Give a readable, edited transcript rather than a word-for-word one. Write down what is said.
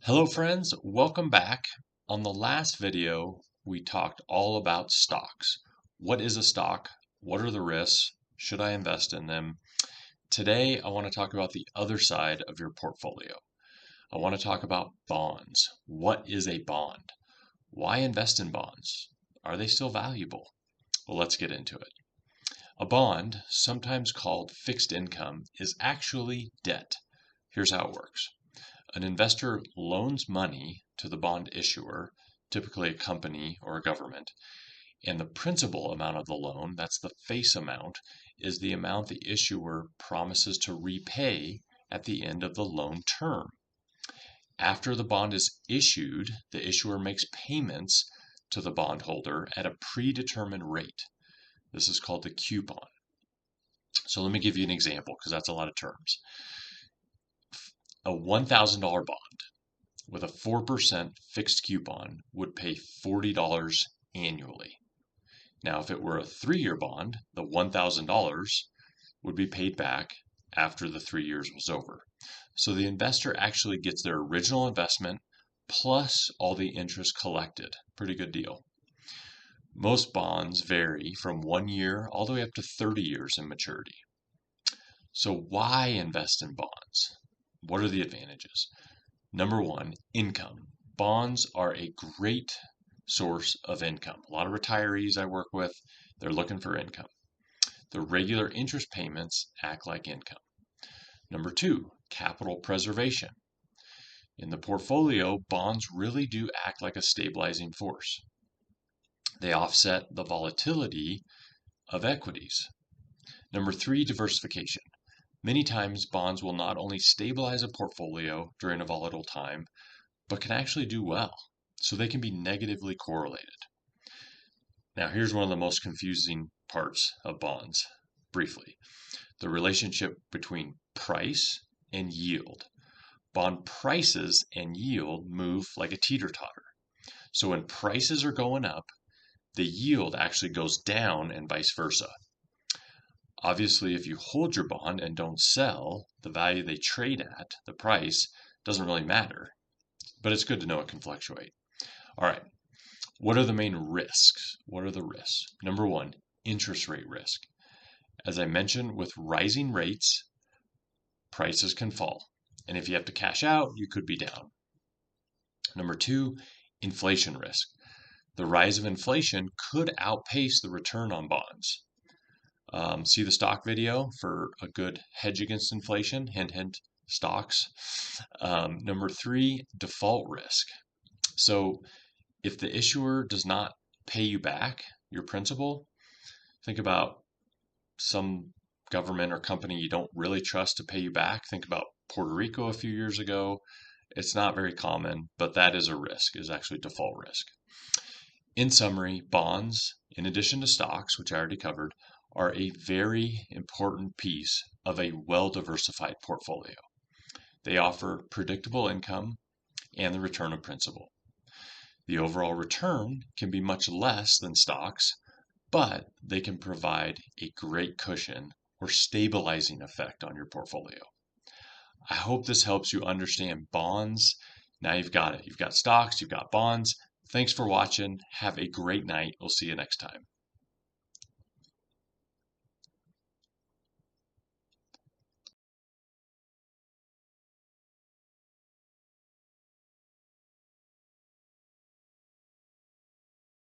Hello friends, welcome back. On the last video, we talked all about stocks. What is a stock? What are the risks? Should I invest in them? Today, I want to talk about the other side of your portfolio. I want to talk about bonds. What is a bond? Why invest in bonds? Are they still valuable? Well, let's get into it. A bond, sometimes called fixed income, is actually debt. Here's how it works. An investor loans money to the bond issuer, typically a company or a government, and the principal amount of the loan, that's the face amount, is the amount the issuer promises to repay at the end of the loan term. After the bond is issued, the issuer makes payments to the bondholder at a predetermined rate. This is called the coupon. So let me give you an example because that's a lot of terms. A $1,000 bond with a 4% fixed coupon would pay $40 annually. Now, if it were a 3-year bond, the $1,000 would be paid back after the 3 years was over. So the investor actually gets their original investment plus all the interest collected. Pretty good deal. Most bonds vary from 1 year all the way up to 30 years in maturity. So why invest in bonds? What are the advantages? Number one, income. Bonds are a great source of income. A lot of retirees I work with, they're looking for income. The regular interest payments act like income. Number two, capital preservation. In the portfolio, bonds really do act like a stabilizing force. They offset the volatility of equities. Number three, diversification. Many times, bonds will not only stabilize a portfolio during a volatile time, but can actually do well. So they can be negatively correlated. Now, here's one of the most confusing parts of bonds, briefly. The relationship between price and yield. Bond prices and yield move like a teeter-totter. So when prices are going up, the yield actually goes down and vice versa. Obviously, if you hold your bond and don't sell, the value they trade at, the price, doesn't really matter. But it's good to know it can fluctuate. All right, what are the main risks? What are the risks? Number one, interest rate risk. As I mentioned, with rising rates, prices can fall. And if you have to cash out, you could be down. Number two, inflation risk. The rise of inflation could outpace the return on bonds. See the stock video for a good hedge against inflation, hint, hint, stocks. Number three, default risk. So if the issuer does not pay you back your principal, think about some government or company you don't really trust to pay you back. Think about Puerto Rico a few years ago. It's not very common, but that is a risk, is actually default risk. In summary, bonds, in addition to stocks, which I already covered, are a very important piece of a well-diversified portfolio. They offer predictable income and the return of principal. The overall return can be much less than stocks, but they can provide a great cushion or stabilizing effect on your portfolio. I hope this helps you understand bonds. Now you've got it. You've got stocks, you've got bonds. Thanks for watching. Have a great night. We'll see you next time.